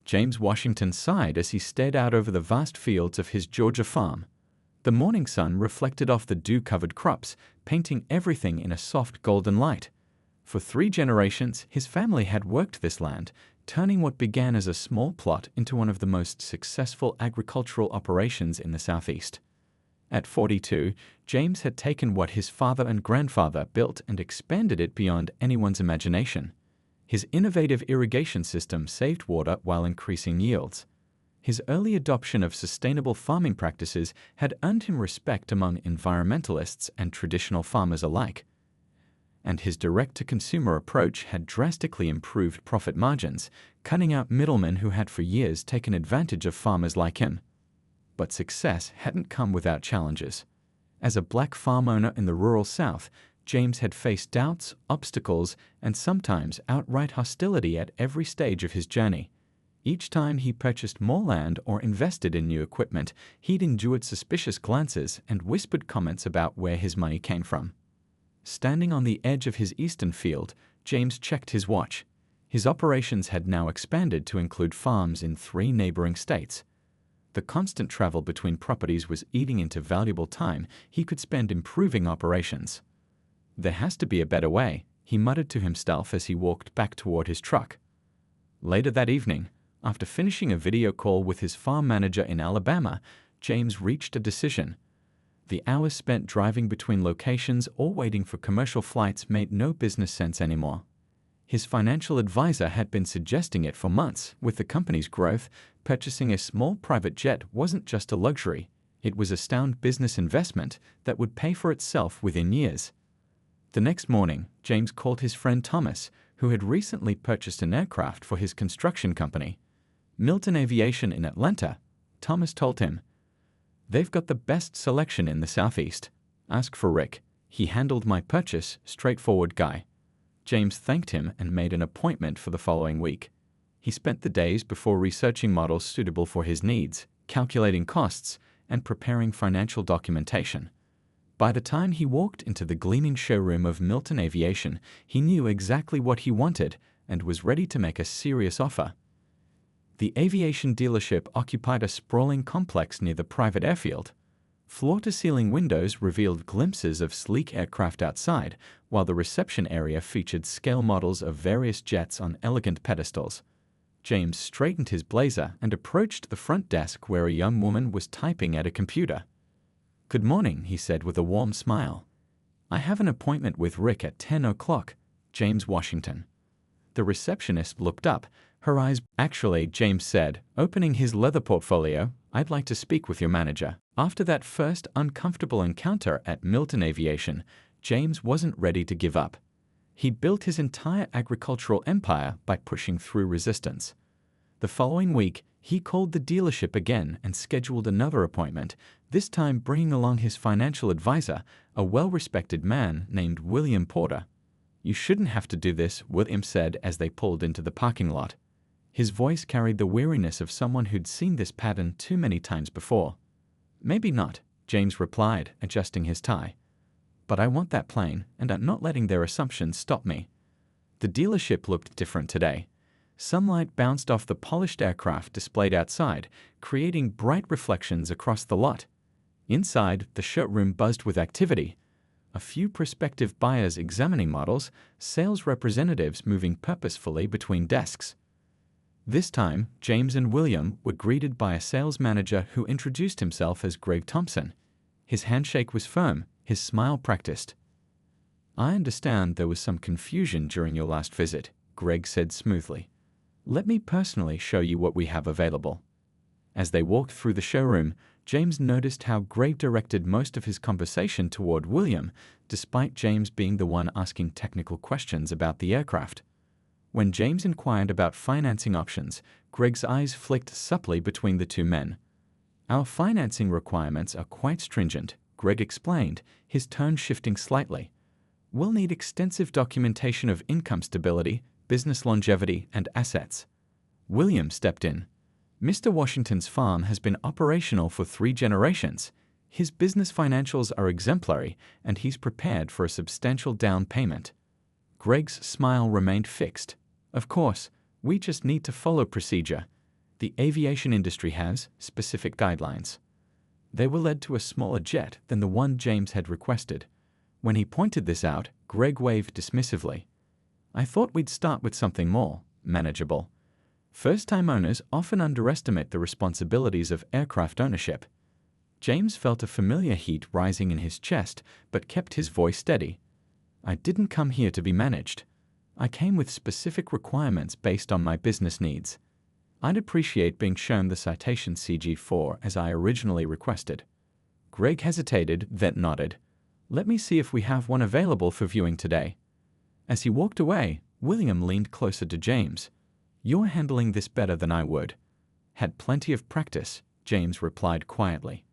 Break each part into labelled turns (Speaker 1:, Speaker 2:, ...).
Speaker 1: James Washington sighed as he stared out over the vast fields of his Georgia farm. The morning sun reflected off the dew-covered crops, painting everything in a soft golden light. For 3 generations, his family had worked this land, turning what began as a small plot into one of the most successful agricultural operations in the Southeast. At 42, James had taken what his father and grandfather built and expanded it beyond anyone's imagination. His innovative irrigation system saved water while increasing yields. His early adoption of sustainable farming practices had earned him respect among environmentalists and traditional farmers alike. And his direct-to-consumer approach had drastically improved profit margins, cutting out middlemen who had for years taken advantage of farmers like him. But success hadn't come without challenges. As a black farm owner in the rural South, James had faced doubts, obstacles, and sometimes outright hostility at every stage of his journey. Each time he purchased more land or invested in new equipment, he'd endured suspicious glances and whispered comments about where his money came from. Standing on the edge of his eastern field, James checked his watch. His operations had now expanded to include farms in 3 neighboring states. The constant travel between properties was eating into valuable time he could spend improving operations. "There has to be a better way," he muttered to himself as he walked back toward his truck. Later that evening, after finishing a video call with his farm manager in Alabama, James reached a decision. The hours spent driving between locations or waiting for commercial flights made no business sense anymore. His financial advisor had been suggesting it for months. With the company's growth, purchasing a small private jet wasn't just a luxury. It was a sound business investment that would pay for itself within years. The next morning, James called his friend Thomas, who had recently purchased an aircraft for his construction company. Milton Aviation in Atlanta, Thomas told him. "They've got the best selection in the Southeast. Ask for Rick. He handled my purchase, straightforward guy." James thanked him and made an appointment for the following week. He spent the days before researching models suitable for his needs, calculating costs, and preparing financial documentation. By the time he walked into the gleaming showroom of Milton Aviation, he knew exactly what he wanted and was ready to make a serious offer. The aviation dealership occupied a sprawling complex near the private airfield. Floor-to-ceiling windows revealed glimpses of sleek aircraft outside, while the reception area featured scale models of various jets on elegant pedestals. James straightened his blazer and approached the front desk where a young woman was typing at a computer. "Good morning," he said with a warm smile. "I have an appointment with Rick at 10 o'clock, James Washington." The receptionist looked up, her eyes. "Actually," James said, opening his leather portfolio, "I'd like to speak with your manager." After that first uncomfortable encounter at Milton Aviation, James wasn't ready to give up. He'd built his entire agricultural empire by pushing through resistance. The following week, he called the dealership again and scheduled another appointment, this time bringing along his financial advisor, a well-respected man named William Porter. "You shouldn't have to do this," William said as they pulled into the parking lot. His voice carried the weariness of someone who'd seen this pattern too many times before. "Maybe not," James replied, adjusting his tie. "But I want that plane, and I'm not letting their assumptions stop me." The dealership looked different today. Sunlight bounced off the polished aircraft displayed outside, creating bright reflections across the lot. Inside, the showroom buzzed with activity. A few prospective buyers examining models, sales representatives moving purposefully between desks. This time, James and William were greeted by a sales manager who introduced himself as Greg Thompson. His handshake was firm, his smile practiced. "I understand there was some confusion during your last visit," Greg said smoothly. "Let me personally show you what we have available." As they walked through the showroom, James noticed how Greg directed most of his conversation toward William, despite James being the one asking technical questions about the aircraft. When James inquired about financing options, Greg's eyes flicked subtly between the two men. "Our financing requirements are quite stringent," Greg explained, his tone shifting slightly. "We'll need extensive documentation of income stability, business longevity, and assets." William stepped in. "Mr. Washington's farm has been operational for 3 generations. His business financials are exemplary, and he's prepared for a substantial down payment." Greg's smile remained fixed. "Of course, we just need to follow procedure." The aviation industry has specific guidelines. They were led to a smaller jet than the one James had requested. When he pointed this out, Greg waved dismissively. I thought we'd start with something more manageable. First-time owners often underestimate the responsibilities of aircraft ownership. James felt a familiar heat rising in his chest, but kept his voice steady. I didn't come here to be managed. I came with specific requirements based on my business needs. I'd appreciate being shown the Citation CG4 as I originally requested. Greg hesitated, then nodded. Let me see if we have one available for viewing today. As he walked away, William leaned closer to James. You're handling this better than I would. Had plenty of practice, James replied quietly.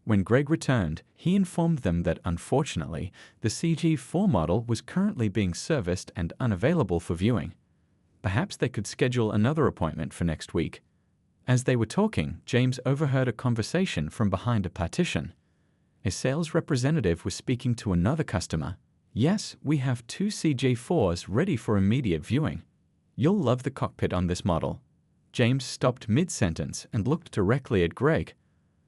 Speaker 1: When Greg returned, he informed them that unfortunately, the CG4 model was currently being serviced and unavailable for viewing. Perhaps they could schedule another appointment for next week. As they were talking, James overheard a conversation from behind a partition. A sales representative was speaking to another customer. Yes, we have 2 CG4s ready for immediate viewing. You'll love the cockpit on this model. James stopped mid-sentence and looked directly at Greg.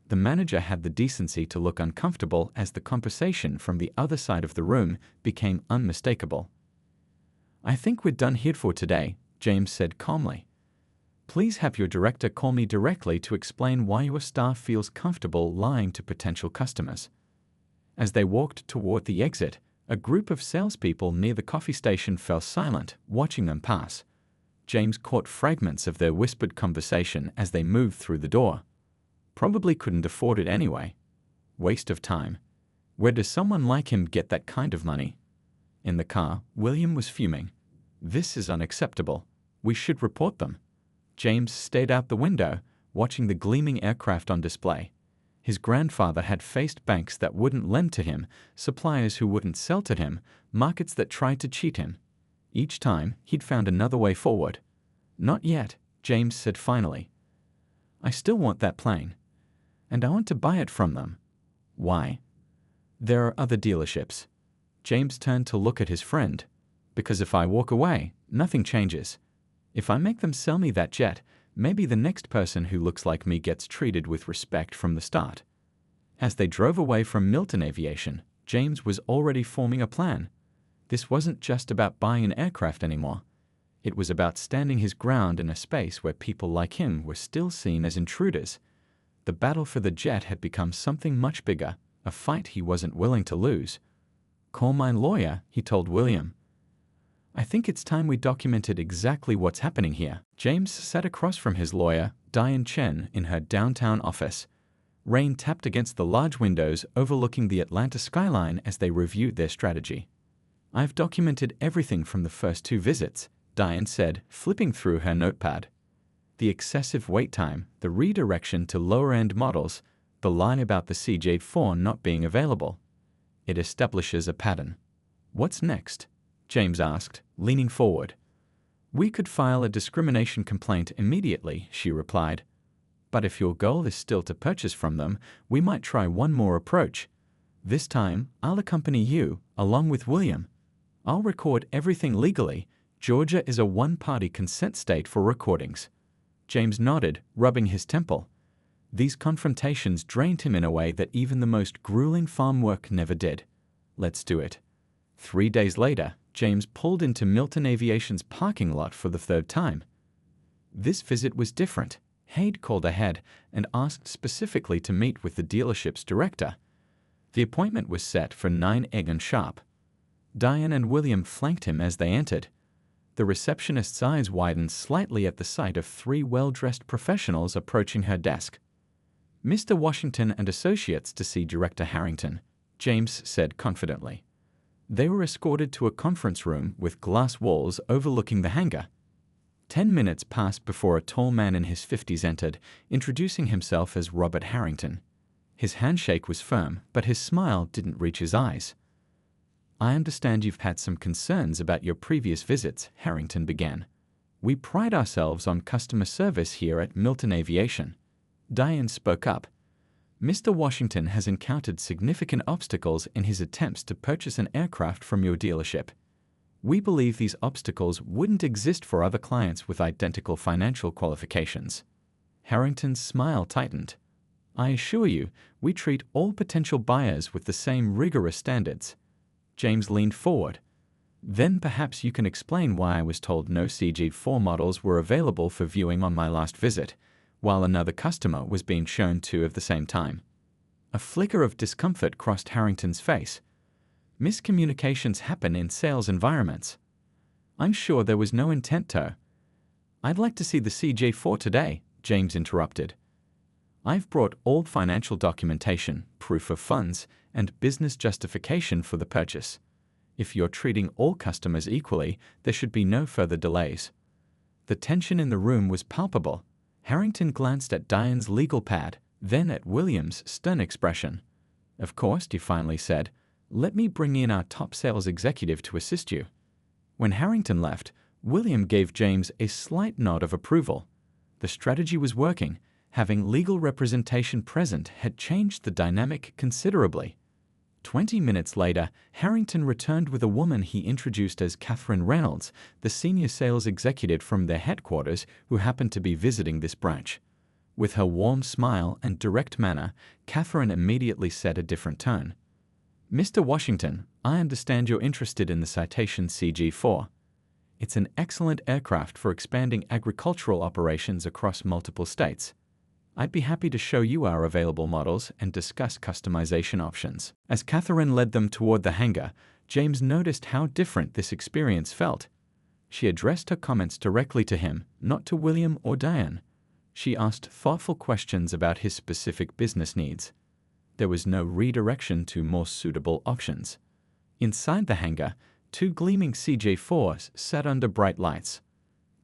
Speaker 1: The manager had the decency to look uncomfortable as the conversation from the other side of the room became unmistakable. I think we're done here for today, James said calmly. Please have your director call me directly to explain why your staff feels comfortable lying to potential customers. As they walked toward the exit, a group of salespeople near the coffee station fell silent, watching them pass. James caught fragments of their whispered conversation as they moved through the door. Probably couldn't afford it anyway. Waste of time. Where does someone like him get that kind of money? In the car, William was fuming. This is unacceptable. We should report them. James stared out the window, watching the gleaming aircraft on display. His grandfather had faced banks that wouldn't lend to him, suppliers who wouldn't sell to him, markets that tried to cheat him. Each time, he'd found another way forward. Not yet, James said finally. I still want that plane. And I want to buy it from them. Why? There are other dealerships. James turned to look at his friend. Because if I walk away, nothing changes. If I make them sell me that jet, maybe the next person who looks like me gets treated with respect from the start. As they drove away from Milton Aviation, James was already forming a plan. This wasn't just about buying an aircraft anymore. It was about standing his ground in a space where people like him were still seen as intruders. The battle for the jet had become something much bigger, a fight he wasn't willing to lose. Call my lawyer, he told William. I think it's time we documented exactly what's happening here. James sat across from his lawyer, Diane Chen, in her downtown office. Rain tapped against the large windows overlooking the Atlanta skyline as they reviewed their strategy. I've documented everything from the first 2 visits, Diane said, flipping through her notepad. The excessive wait time, the redirection to lower-end models, the lie about the CG4 not being available. It establishes a pattern. What's next? James asked, leaning forward. We could file a discrimination complaint immediately, she replied. But if your goal is still to purchase from them, we might try one more approach. This time, I'll accompany you, along with William. I'll record everything legally. Georgia is a one-party consent state for recordings. James nodded, rubbing his temple. These confrontations drained him in a way that even the most grueling farm work never did. Let's do it. 3 days later, James pulled into Milton Aviation's parking lot for the 3rd time. This visit was different. Haid called ahead and asked specifically to meet with the dealership's director. The appointment was set for 9 a.m. sharp. Diane and William flanked him as they entered. The receptionist's eyes widened slightly at the sight of 3 well-dressed professionals approaching her desk. Mr. Washington and Associates to see Director Harrington, James said confidently. They were escorted to a conference room with glass walls overlooking the hangar. 10 minutes passed before a tall man in his 50s entered, introducing himself as Robert Harrington. His handshake was firm, but his smile didn't reach his eyes. I understand you've had some concerns about your previous visits, Harrington began. We pride ourselves on customer service here at Milton Aviation. Diane spoke up. Mr. Washington has encountered significant obstacles in his attempts to purchase an aircraft from your dealership. We believe these obstacles wouldn't exist for other clients with identical financial qualifications. Harrington's smile tightened. I assure you, we treat all potential buyers with the same rigorous standards. James leaned forward. Then perhaps you can explain why I was told no CG4 models were available for viewing on my last visit, while another customer was being shown two of the same time. A flicker of discomfort crossed Harrington's face. Miscommunications happen in sales environments. I'm sure there was no intent to. I'd like to see the CG4 today, James interrupted. I've brought all financial documentation, proof of funds, and business justification for the purchase. If you're treating all customers equally, there should be no further delays. The tension in the room was palpable. Harrington glanced at Diane's legal pad, then at William's stern expression. Of course, he finally said, let me bring in our top sales executive to assist you. When Harrington left, William gave James a slight nod of approval. The strategy was working. Having legal representation present had changed the dynamic considerably. 20 minutes later, Harrington returned with a woman he introduced as Catherine Reynolds, the senior sales executive from their headquarters who happened to be visiting this branch. With her warm smile and direct manner, Catherine immediately set a different tone. Mr. Washington, I understand you're interested in the Citation CG4. It's an excellent aircraft for expanding agricultural operations across multiple states. I'd be happy to show you our available models and discuss customization options. As Catherine led them toward the hangar, James noticed how different this experience felt. She addressed her comments directly to him, not to William or Diane. She asked thoughtful questions about his specific business needs. There was no redirection to more suitable options. Inside the hangar, two gleaming CJ4s sat under bright lights.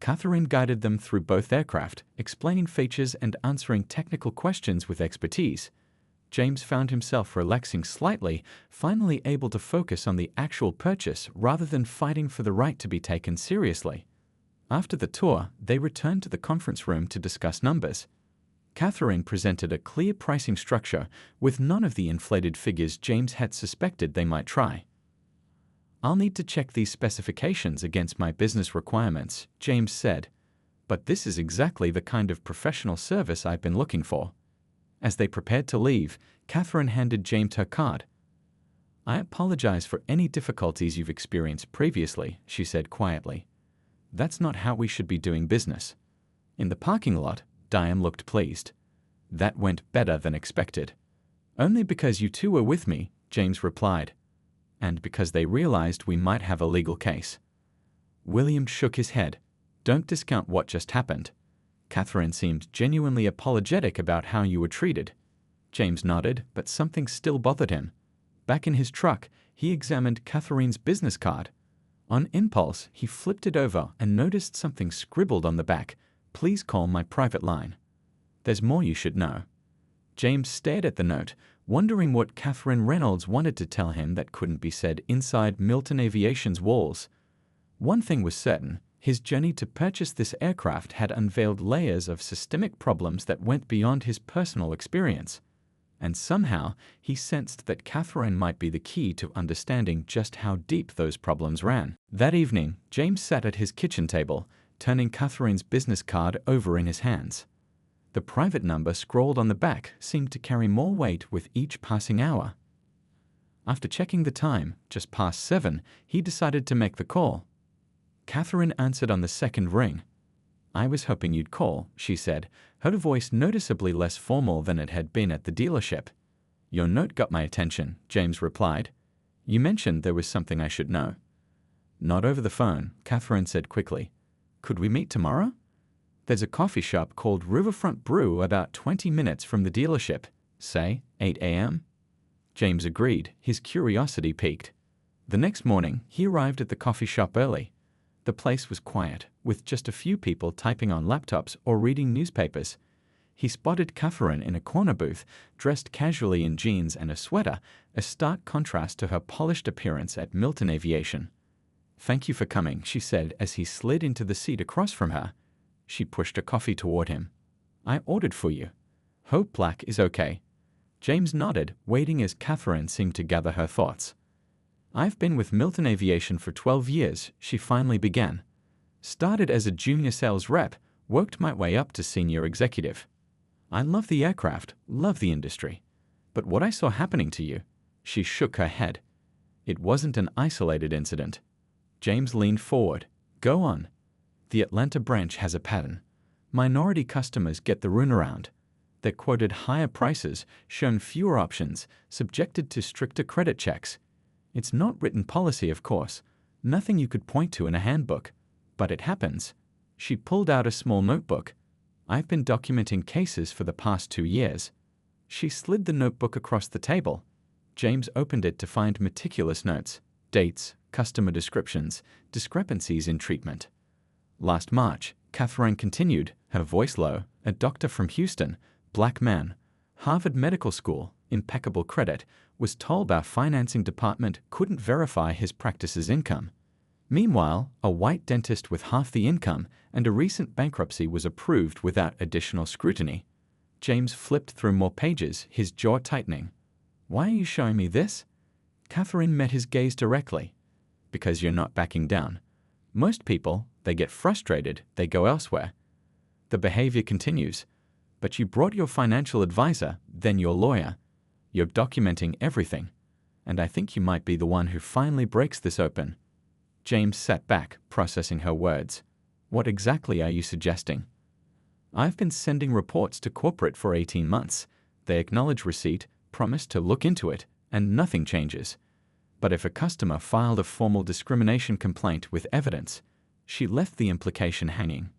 Speaker 1: Catherine guided them through both aircraft, explaining features and answering technical questions with expertise. James found himself relaxing slightly, finally able to focus on the actual purchase rather than fighting for the right to be taken seriously. After the tour, they returned to the conference room to discuss numbers. Catherine presented a clear pricing structure with none of the inflated figures James had suspected they might try. I'll need to check these specifications against my business requirements, James said. But this is exactly the kind of professional service I've been looking for. As they prepared to leave, Catherine handed James her card. I apologize for any difficulties you've experienced previously, she said quietly. That's not how we should be doing business. In the parking lot, Diane looked pleased. That went better than expected. Only because you two were with me, James replied. And because they realized we might have a legal case. William shook his head. Don't discount what just happened. Catherine seemed genuinely apologetic about how you were treated. James nodded, but something still bothered him. Back in his truck, he examined Catherine's business card. On impulse, he flipped it over and noticed something scribbled on the back. Please call my private line. There's more you should know. James stared at the note, wondering what Catherine Reynolds wanted to tell him that couldn't be said inside Milton Aviation's walls. One thing was certain, his journey to purchase this aircraft had unveiled layers of systemic problems that went beyond his personal experience. And somehow, he sensed that Catherine might be the key to understanding just how deep those problems ran. That evening, James sat at his kitchen table, turning Catherine's business card over in his hands. The private number scrawled on the back seemed to carry more weight with each passing hour. After checking the time, just past 7, he decided to make the call. Catherine answered on the second ring. I was hoping you'd call, she said, her voice noticeably less formal than it had been at the dealership. Your note got my attention, James replied. You mentioned there was something I should know. Not over the phone, Catherine said quickly. Could we meet tomorrow? There's a coffee shop called Riverfront Brew about 20 minutes from the dealership, say 8 a.m.? James agreed, his curiosity piqued. The next morning, he arrived at the coffee shop early. The place was quiet, with just a few people typing on laptops or reading newspapers. He spotted Catherine in a corner booth, dressed casually in jeans and a sweater, a stark contrast to her polished appearance at Milton Aviation. Thank you for coming, she said as he slid into the seat across from her. She pushed a coffee toward him. I ordered for you. Hope black is okay. James nodded, waiting as Catherine seemed to gather her thoughts. I've been with Milton Aviation for 12 years, she finally began. Started as a junior sales rep, Worked my way up to senior executive. I love the aircraft, love the industry. But what I saw happening to you," she shook her head. "It wasn't an isolated incident." James leaned forward. "Go on." "The Atlanta branch has a pattern. Minority customers get the runaround. They're quoted higher prices, shown fewer options, subjected to stricter credit checks. It's not written policy, of course. Nothing you could point to in a handbook. But it happens." She pulled out a small notebook. "I've been documenting cases for the past 2 years." She slid the notebook across the table. James opened it to find meticulous notes, dates, customer descriptions, discrepancies in treatment. "Last March," Catherine continued, her voice low, "a doctor from Houston, black man, Harvard Medical School, impeccable credit, was told our financing department couldn't verify his practice's income. Meanwhile, a white dentist with half the income and a recent bankruptcy was approved without additional scrutiny." James flipped through more pages, his jaw tightening. "Why are you showing me this?" Catherine met his gaze directly. "Because you're not backing down. Most people, they get frustrated, they go elsewhere. The behavior continues. But you brought your financial advisor, then your lawyer. You're documenting everything. And I think you might be the one who finally breaks this open." James sat back, processing her words. "What exactly are you suggesting?" "I've been sending reports to corporate for 18 months. They acknowledge receipt, promise to look into it, and nothing changes. But if a customer filed a formal discrimination complaint with evidence," she left the implication hanging.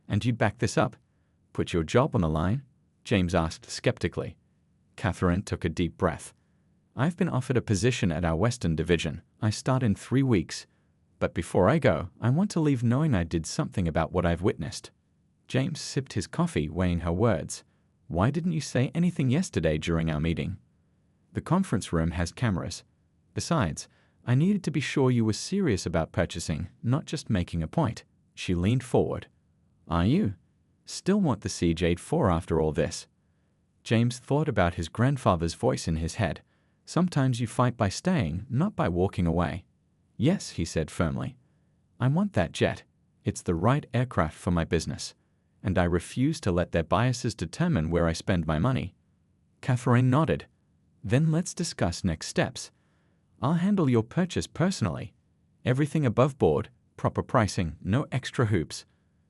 Speaker 1: "And you'd back this up? Put your job on the line?" James asked skeptically. Catherine took a deep breath. "I've been offered a position at our Western division. I start in 3 weeks. But before I go, I want to leave knowing I did something about what I've witnessed." James sipped his coffee, weighing her words. "Why didn't you say anything yesterday during our meeting?" "The conference room has cameras. Besides, I needed to be sure you were serious about purchasing, not just making a point." She leaned forward. "Are you? Still want the CJ-4 after all this?" James thought about his grandfather's voice in his head. "Sometimes you fight by staying, not by walking away." "Yes," he said firmly. "I want that jet. It's the right aircraft for my business. And I refuse to let their biases determine where I spend my money." Catherine nodded. "Then let's discuss next steps. I'll handle your purchase personally. Everything above board, proper pricing, no extra hoops.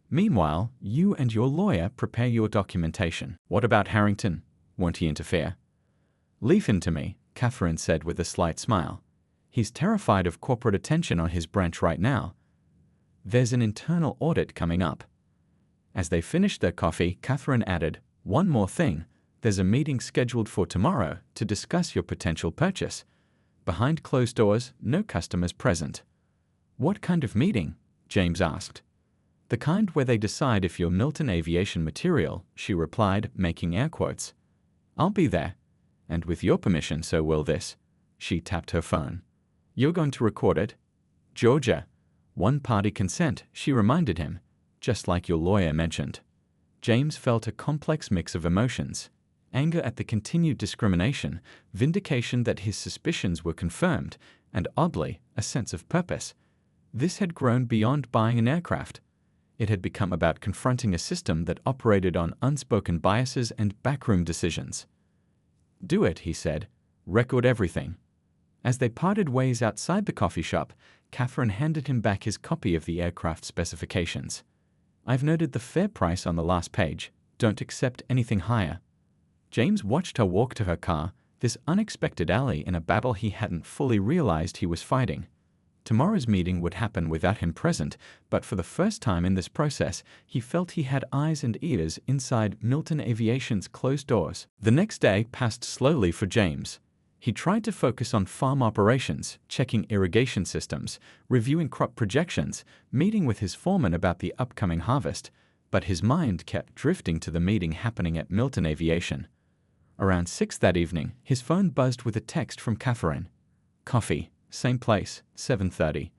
Speaker 1: Meanwhile, you and your lawyer prepare your documentation." "What about Harrington? Won't he interfere?" "Leave him to me," Catherine said with a slight smile. "He's terrified of corporate attention on his branch right now. There's an internal audit coming up." As they finished their coffee, Catherine added, "One more thing. There's a meeting scheduled for tomorrow to discuss your potential purchase. Behind closed doors, no customers present." "What kind of meeting?" James asked. "The kind where they decide if you're Milton Aviation material," she replied, making air quotes. "I'll be there. And with your permission, so will this." She tapped her phone. "You're going to record it?" "Georgia. One-party consent," she reminded him, "just like your lawyer mentioned." James felt a complex mix of emotions: anger at the continued discrimination, vindication that his suspicions were confirmed, and oddly, a sense of purpose. This had grown beyond buying an aircraft. It had become about confronting a system that operated on unspoken biases and backroom decisions. "Do it," he said. "Record everything." As they parted ways outside the coffee shop, Catherine handed him back his copy of the aircraft specifications. "I've noted the fair price on the last page. Don't accept anything higher." James watched her walk to her car, this unexpected ally in a battle he hadn't fully realized he was fighting. Tomorrow's meeting would happen without him present, but for the first time in this process, he felt he had eyes and ears inside Milton Aviation's closed doors. The next day passed slowly for James. He tried to focus on farm operations, checking irrigation systems, reviewing crop projections, meeting with his foreman about the upcoming harvest, but his mind kept drifting to the meeting happening at Milton Aviation. Around 6 that evening, his phone buzzed with a text from Catherine. "Coffee, same place, 7:30.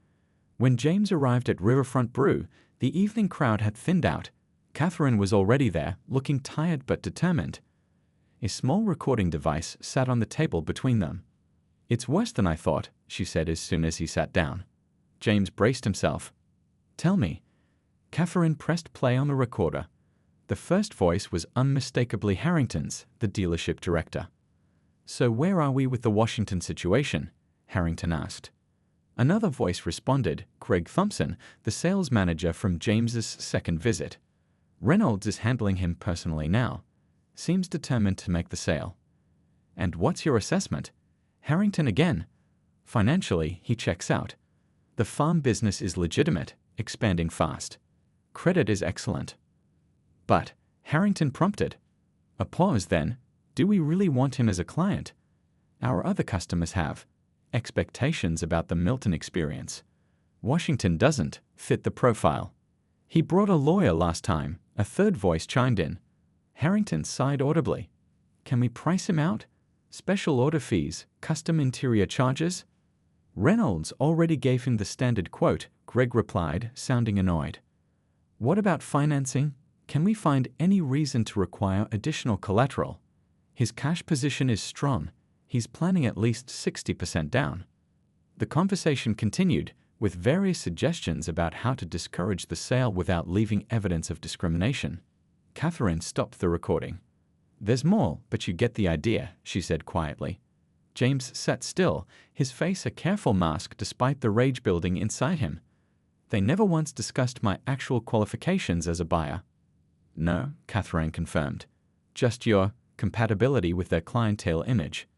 Speaker 1: When James arrived at Riverfront Brew, the evening crowd had thinned out. Catherine was already there, looking tired but determined. A small recording device sat on the table between them. "It's worse than I thought," she said as soon as he sat down. James braced himself. "Tell me." Catherine pressed play on the recorder. The first voice was unmistakably Harrington's, the dealership director. "So where are we with the Washington situation?" Harrington asked. Another voice responded, Greg Thompson, the sales manager from James's second visit. "Reynolds is handling him personally now. Seems determined to make the sale." "And what's your assessment?" Harrington again. "Financially, he checks out. The farm business is legitimate, expanding fast. Credit is excellent." "But," Harrington prompted. A pause then. "Do we really want him as a client? Our other customers have expectations about the Milton experience. Washington doesn't fit the profile. He brought a lawyer last time," a third voice chimed in. Harrington sighed audibly. "Can we price him out? Special order fees, custom interior charges?" "Reynolds already gave him the standard quote," Greg replied, sounding annoyed. "What about financing? Can we find any reason to require additional collateral? His cash position is strong. He's planning at least 60% down." The conversation continued, with various suggestions about how to discourage the sale without leaving evidence of discrimination. Catherine stopped the recording. "There's more, but you get the idea," she said quietly. James sat still, his face a careful mask despite the rage building inside him. "They never once discussed my actual qualifications as a buyer." "No," Catherine confirmed. "Just your compatibility with their clientele image."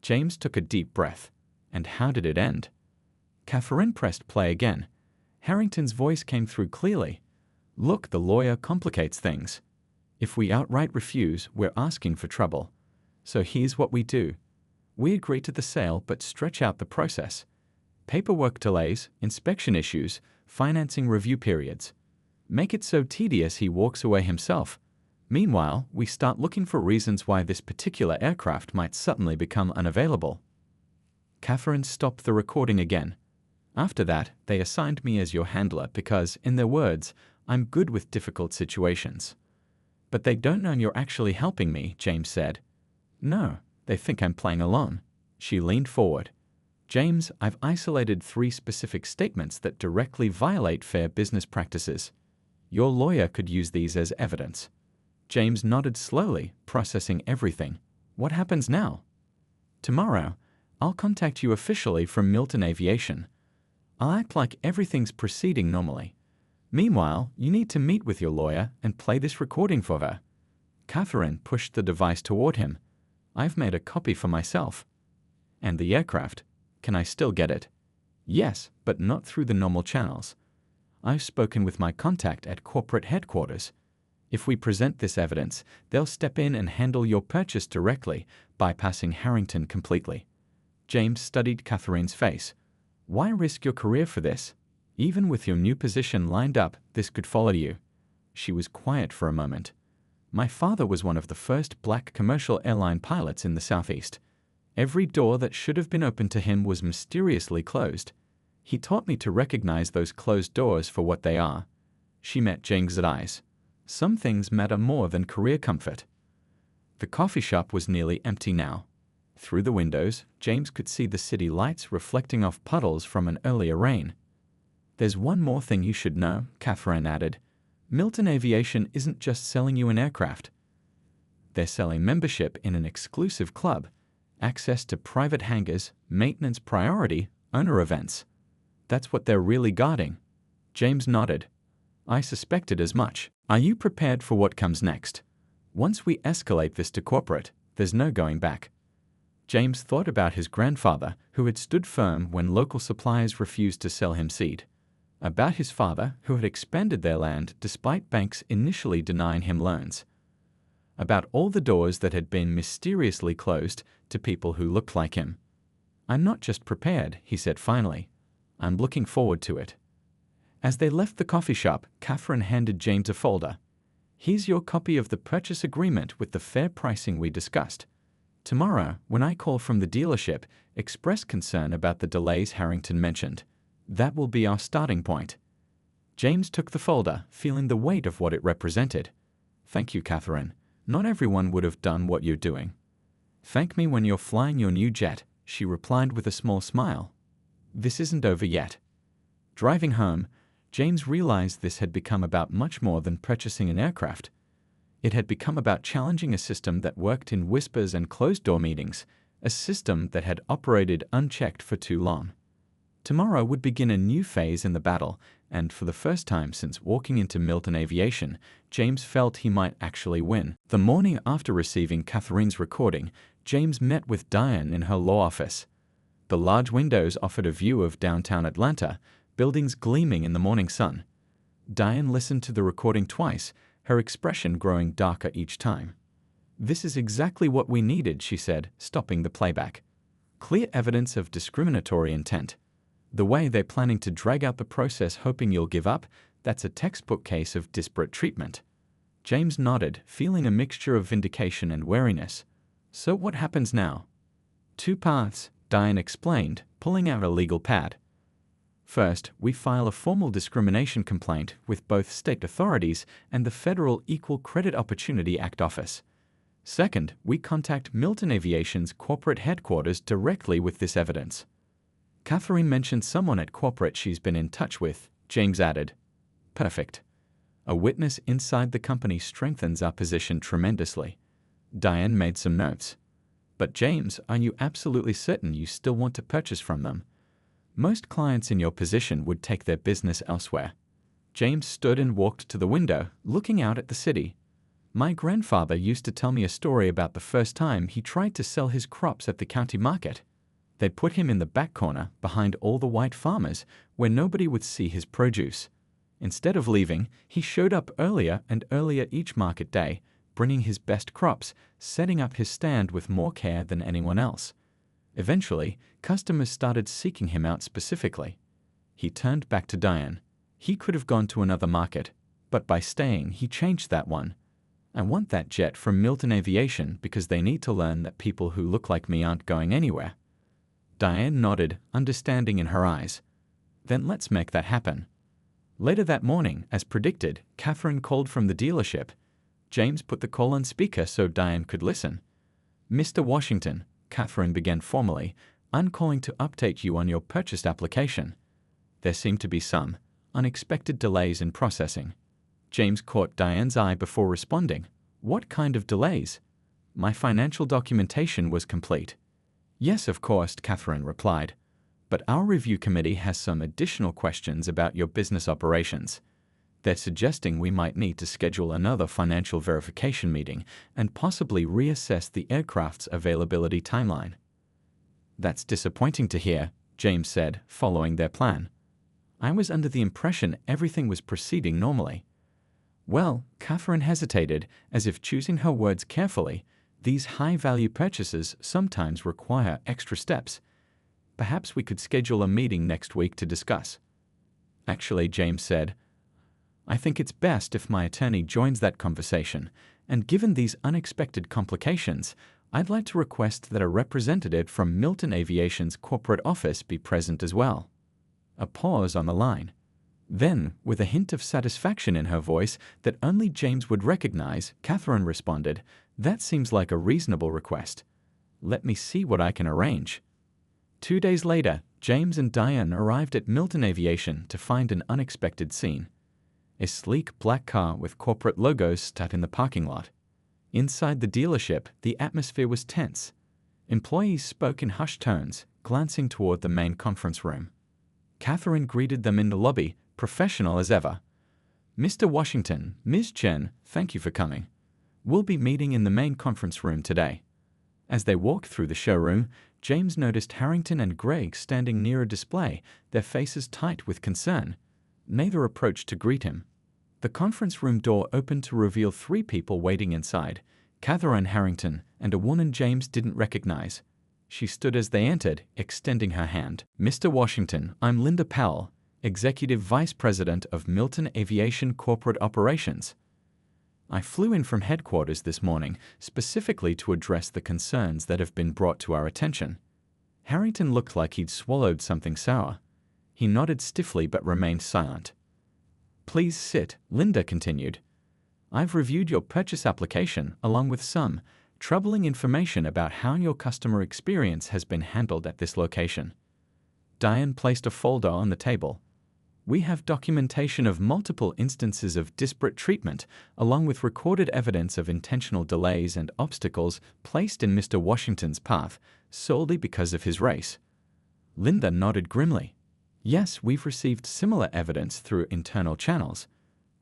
Speaker 1: James took a deep breath. "And how did it end?" Catherine pressed play again. Harrington's voice came through clearly. "Look, the lawyer complicates things. If we outright refuse, we're asking for trouble. So here's what we do. We agree to the sale but stretch out the process. Paperwork delays, inspection issues, financing review periods. Make it so tedious he walks away himself. Meanwhile, we start looking for reasons why this particular aircraft might suddenly become unavailable." Catherine stopped the recording again. "After that, they assigned me as your handler because, in their words, I'm good with difficult situations." "But they don't know you're actually helping me," James said. "No, they think I'm playing along." She leaned forward. "James, I've isolated 3 specific statements that directly violate fair business practices. Your lawyer could use these as evidence." James nodded slowly, processing everything. "What happens now?" "Tomorrow, I'll contact you officially from Milton Aviation. I'll act like everything's proceeding normally. Meanwhile, you need to meet with your lawyer and play this recording for her." Catherine pushed the device toward him. "I've made a copy for myself." "And the aircraft? Can I still get it?" "Yes, but not through the normal channels. I've spoken with my contact at corporate headquarters. If we present this evidence, they'll step in and handle your purchase directly, bypassing Harrington completely." James studied Catherine's face. "Why risk your career for this? Even with your new position lined up, this could follow you." She was quiet for a moment. "My father was one of the first black commercial airline pilots in the Southeast. Every door that should have been open to him was mysteriously closed. He taught me to recognize those closed doors for what they are." She met James's eyes. "Some things matter more than career comfort." The coffee shop was nearly empty now. Through the windows, James could see the city lights reflecting off puddles from an earlier rain. "There's one more thing you should know," Catherine added. "Milton Aviation isn't just selling you an aircraft. They're selling membership in an exclusive club, access to private hangars, maintenance priority, owner events. That's what they're really guarding." James nodded. "I suspected as much. Are you prepared for what comes next? Once we escalate this to corporate, there's no going back." James thought about his grandfather, who had stood firm when local suppliers refused to sell him seed. About his father, who had expanded their land despite banks initially denying him loans. About all the doors that had been mysteriously closed to people who looked like him. "I'm not just prepared," he said finally. "I'm looking forward to it." As they left the coffee shop, Catherine handed James a folder. "Here's your copy of the purchase agreement with the fair pricing we discussed. Tomorrow, when I call from the dealership, express concern about the delays Harrington mentioned. That will be our starting point." James took the folder, feeling the weight of what it represented. "Thank you, Catherine. Not everyone would have done what you're doing." "Thank me when you're flying your new jet," she replied with a small smile. "This isn't over yet." Driving home, James realized this had become about much more than purchasing an aircraft. It had become about challenging a system that worked in whispers and closed-door meetings, a system that had operated unchecked for too long. Tomorrow would begin a new phase in the battle, and for the first time since walking into Milton Aviation, James felt he might actually win. The morning after receiving Catherine's recording, James met with Diane in her law office. The large windows offered a view of downtown Atlanta, buildings gleaming in the morning sun. Diane listened to the recording twice, her expression growing darker each time. "This is exactly what we needed," she said, stopping the playback. "Clear evidence of discriminatory intent. The way they're planning to drag out the process hoping you'll give up, that's a textbook case of disparate treatment." James nodded, feeling a mixture of vindication and wariness. "So what happens now?" "Two paths," Diane explained, pulling out a legal pad. "First, we file a formal discrimination complaint with both state authorities and the Federal Equal Credit Opportunity Act office. Second, we contact Milton Aviation's corporate headquarters directly with this evidence." "Catherine mentioned someone at corporate she's been in touch with," James added. "Perfect. A witness inside the company strengthens our position tremendously." Diane made some notes. "But James, are you absolutely certain you still want to purchase from them? Most clients in your position would take their business elsewhere." James stood and walked to the window, looking out at the city. "My grandfather used to tell me a story about the first time he tried to sell his crops at the county market. They'd put him in the back corner, behind all the white farmers, where nobody would see his produce. Instead of leaving, he showed up earlier and earlier each market day, bringing his best crops, setting up his stand with more care than anyone else. Eventually, customers started seeking him out specifically." He turned back to Diane. "He could have gone to another market, but by staying, he changed that one. I want that jet from Milton Aviation because they need to learn that people who look like me aren't going anywhere." Diane nodded, understanding in her eyes. "Then let's make that happen." Later that morning, as predicted, Catherine called from the dealership. James put the call on speaker so Diane could listen. "Mr. Washington," Catherine began formally, "I'm calling to update you on your purchase application. There seem to be some unexpected delays in processing." James caught Diane's eye before responding. "What kind of delays?" "My financial documentation was complete." "Yes, of course," Catherine replied. "But our review committee has some additional questions about your business operations. They're suggesting we might need to schedule another financial verification meeting and possibly reassess the aircraft's availability timeline." "That's disappointing to hear," James said, following their plan. "I was under the impression everything was proceeding normally." "Well," Catherine hesitated, as if choosing her words carefully, "these high-value purchases sometimes require extra steps. Perhaps we could schedule a meeting next week to discuss." "Actually," James said, "I think it's best if my attorney joins that conversation, and given these unexpected complications, I'd like to request that a representative from Milton Aviation's corporate office be present as well." A pause on the line. Then, with a hint of satisfaction in her voice that only James would recognize, Catherine responded, "That seems like a reasonable request. Let me see what I can arrange." 2 days later, James and Diane arrived at Milton Aviation to find an unexpected scene. A sleek black car with corporate logos sat in the parking lot. Inside the dealership, the atmosphere was tense. Employees spoke in hushed tones, glancing toward the main conference room. Catherine greeted them in the lobby, professional as ever. "Mr. Washington, Ms. Chen, thank you for coming. We'll be meeting in the main conference room today." As they walked through the showroom, James noticed Harrington and Greg standing near a display, their faces tight with concern. Neither approached to greet him. The conference room door opened to reveal 3 people waiting inside, Catherine Harrington and a woman James didn't recognize. She stood as they entered, extending her hand. "Mr. Washington, I'm Linda Powell, Executive Vice President of Milton Aviation Corporate Operations. I flew in from headquarters this morning specifically to address the concerns that have been brought to our attention." Harrington looked like he'd swallowed something sour. He nodded stiffly but remained silent. "Please sit," Linda continued. "I've reviewed your purchase application along with some troubling information about how your customer experience has been handled at this location." Diane placed a folder on the table. We have documentation of multiple instances of disparate treatment, along with recorded evidence of intentional delays and obstacles placed in Mr. Washington's path solely because of his race. Linda nodded grimly. Yes, we've received similar evidence through internal channels.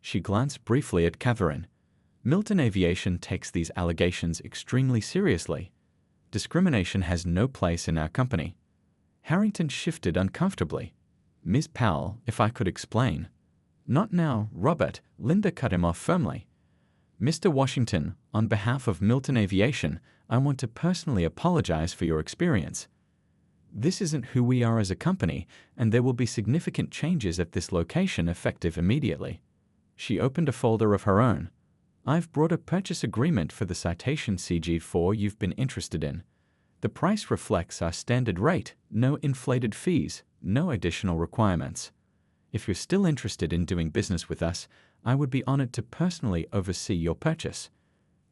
Speaker 1: She glanced briefly at Catherine. Milton Aviation takes these allegations extremely seriously. Discrimination has no place in our company. Harrington shifted uncomfortably. Ms. Powell, if I could explain. Not now, Robert, Linda cut him off firmly. Mr. Washington, on behalf of Milton Aviation, I want to personally apologize for your experience. This isn't who we are as a company, and there will be significant changes at this location effective immediately. She opened a folder of her own. I've brought a purchase agreement for the Citation CG4 you've been interested in. The price reflects our standard rate, no inflated fees, no additional requirements. If you're still interested in doing business with us, I would be honored to personally oversee your purchase.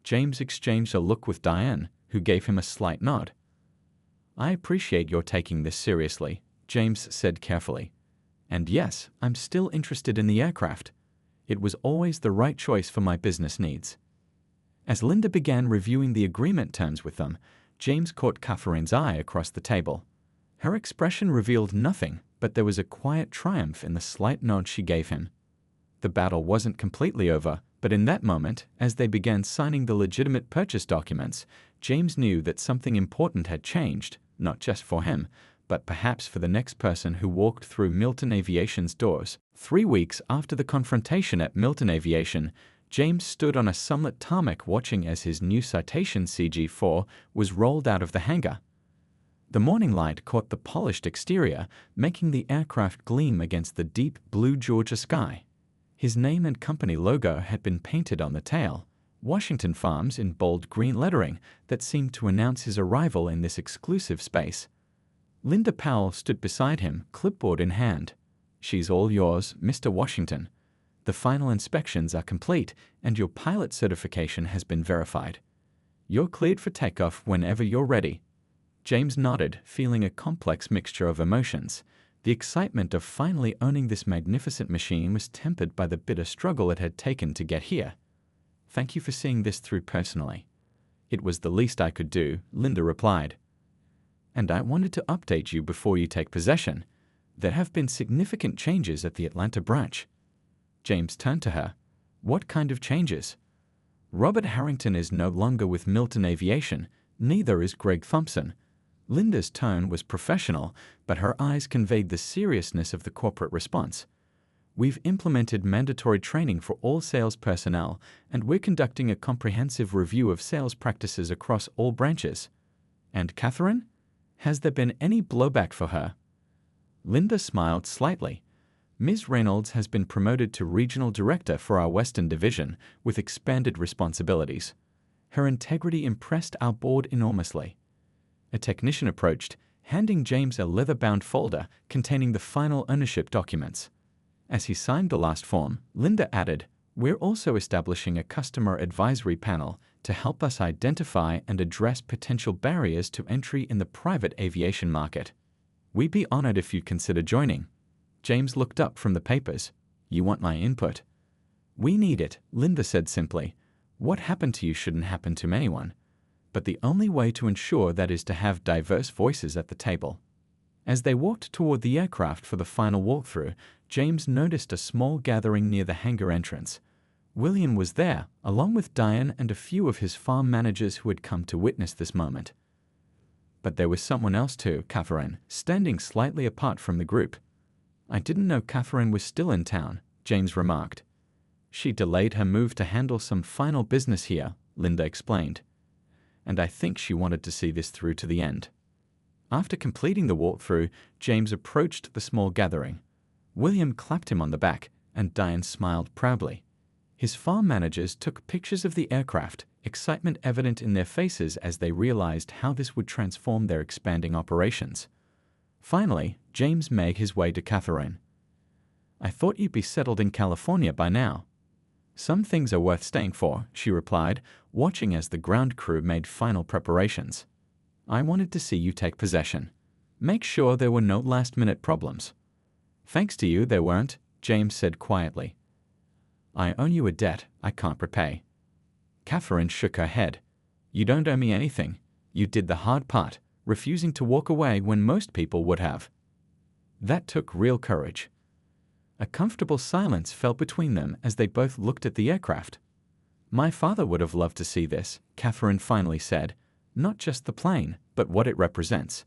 Speaker 1: James exchanged a look with Diane, who gave him a slight nod. I appreciate your taking this seriously, James said carefully. And yes, I'm still interested in the aircraft. It was always the right choice for my business needs. As Linda began reviewing the agreement terms with them, James caught Catherine's eye across the table. Her expression revealed nothing, but there was a quiet triumph in the slight nod she gave him. The battle wasn't completely over, but in that moment, as they began signing the legitimate purchase documents, James knew that something important had changed, not just for him, but perhaps for the next person who walked through Milton Aviation's doors. 3 weeks after the confrontation at Milton Aviation, James stood on a sunlit tarmac watching as his new Citation CG4 was rolled out of the hangar. The morning light caught the polished exterior, making the aircraft gleam against the deep blue Georgia sky. His name and company logo had been painted on the tail, Washington Farms in bold green lettering that seemed to announce his arrival in this exclusive space. Linda Powell stood beside him, clipboard in hand. She's all yours, Mr. Washington. The final inspections are complete, and your pilot certification has been verified. You're cleared for takeoff whenever you're ready. James nodded, feeling a complex mixture of emotions. The excitement of finally owning this magnificent machine was tempered by the bitter struggle it had taken to get here. Thank you for seeing this through personally. It was the least I could do, Linda replied. And I wanted to update you before you take possession. There have been significant changes at the Atlanta branch. James turned to her. What kind of changes? Robert Harrington is no longer with Milton Aviation, neither is Greg Thompson. Linda's tone was professional, but her eyes conveyed the seriousness of the corporate response. We've implemented mandatory training for all sales personnel, and we're conducting a comprehensive review of sales practices across all branches. And Catherine? Has there been any blowback for her? Linda smiled slightly. Ms. Reynolds has been promoted to Regional Director for our Western Division with expanded responsibilities. Her integrity impressed our board enormously. A technician approached, handing James a leather-bound folder containing the final ownership documents. As he signed the last form, Linda added, "We're also establishing a customer advisory panel to help us identify and address potential barriers to entry in the private aviation market. We'd be honored if you'd consider joining." James looked up from the papers. "You want my input?" "We need it," Linda said simply. "What happened to you shouldn't happen to anyone. But the only way to ensure that is to have diverse voices at the table." As they walked toward the aircraft for the final walkthrough, James noticed a small gathering near the hangar entrance. William was there, along with Diane and a few of his farm managers who had come to witness this moment. But there was someone else too, Catherine, standing slightly apart from the group. "I didn't know Catherine was still in town," James remarked. "She delayed her move to handle some final business here," Linda explained. "And I think she wanted to see this through to the end." After completing the walkthrough, James approached the small gathering. William clapped him on the back, and Diane smiled proudly. His farm managers took pictures of the aircraft, excitement evident in their faces as they realized how this would transform their expanding operations. Finally, James made his way to Catherine. "I thought you'd be settled in California by now." "Some things are worth staying for," she replied, watching as the ground crew made final preparations. "I wanted to see you take possession. Make sure there were no last-minute problems." "Thanks to you, there weren't," James said quietly. I owe you a debt I can't repay. Catherine shook her head. You don't owe me anything. You did the hard part, refusing to walk away when most people would have. That took real courage. A comfortable silence fell between them as they both looked at the aircraft. My father would have loved to see this, Catherine finally said. Not just the plane, but what it represents.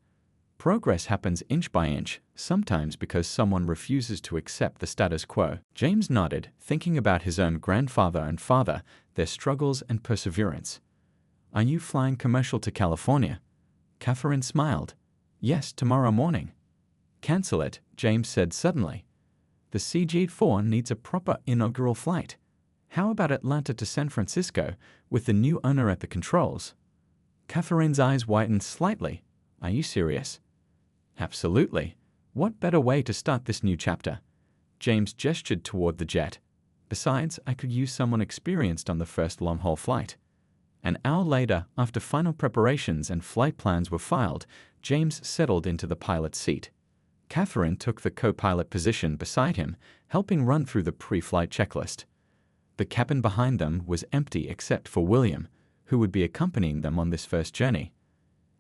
Speaker 1: Progress happens inch by inch, sometimes because someone refuses to accept the status quo. James nodded, thinking about his own grandfather and father, their struggles and perseverance. Are you flying commercial to California? Catherine smiled. Yes, tomorrow morning. Cancel it, James said suddenly. The CG-4 needs a proper inaugural flight. How about Atlanta to San Francisco, with the new owner at the controls? Catherine's eyes widened slightly. Are you serious? Absolutely. What better way to start this new chapter? James gestured toward the jet. Besides, I could use someone experienced on the first long-haul flight. An hour later, after final preparations and flight plans were filed, James settled into the pilot's seat. Catherine took the co-pilot position beside him, helping run through the pre-flight checklist. The cabin behind them was empty except for William, who would be accompanying them on this first journey.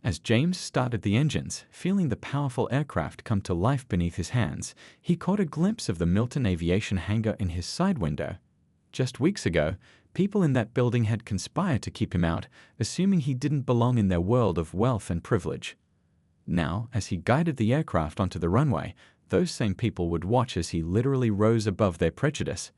Speaker 1: As James started the engines, feeling the powerful aircraft come to life beneath his hands, he caught a glimpse of the Milton Aviation hangar in his side window. Just weeks ago, people in that building had conspired to keep him out, assuming he didn't belong in their world of wealth and privilege. Now, as he guided the aircraft onto the runway, those same people would watch as he literally rose above their prejudice.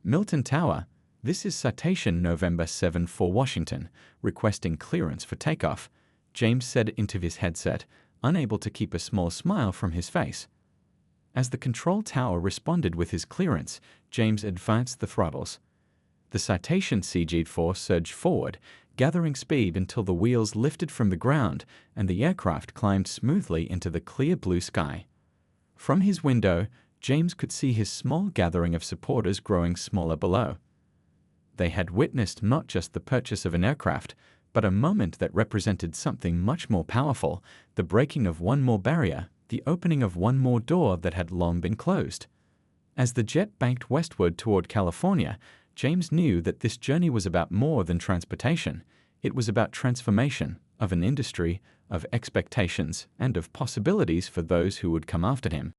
Speaker 1: Milton Tower, this is Citation November 7 for Washington, requesting clearance for takeoff, James said into his headset, unable to keep a small smile from his face. As the control tower responded with his clearance, James advanced the throttles. The Citation CG-4 surged forward, gathering speed until the wheels lifted from the ground and the aircraft climbed smoothly into the clear blue sky. From his window, James could see his small gathering of supporters growing smaller below. They had witnessed not just the purchase of an aircraft, but a moment that represented something much more powerful, the breaking of one more barrier, the opening of one more door that had long been closed. As the jet banked westward toward California, James knew that this journey was about more than transportation. It was about transformation of an industry, of expectations, and of possibilities for those who would come after him.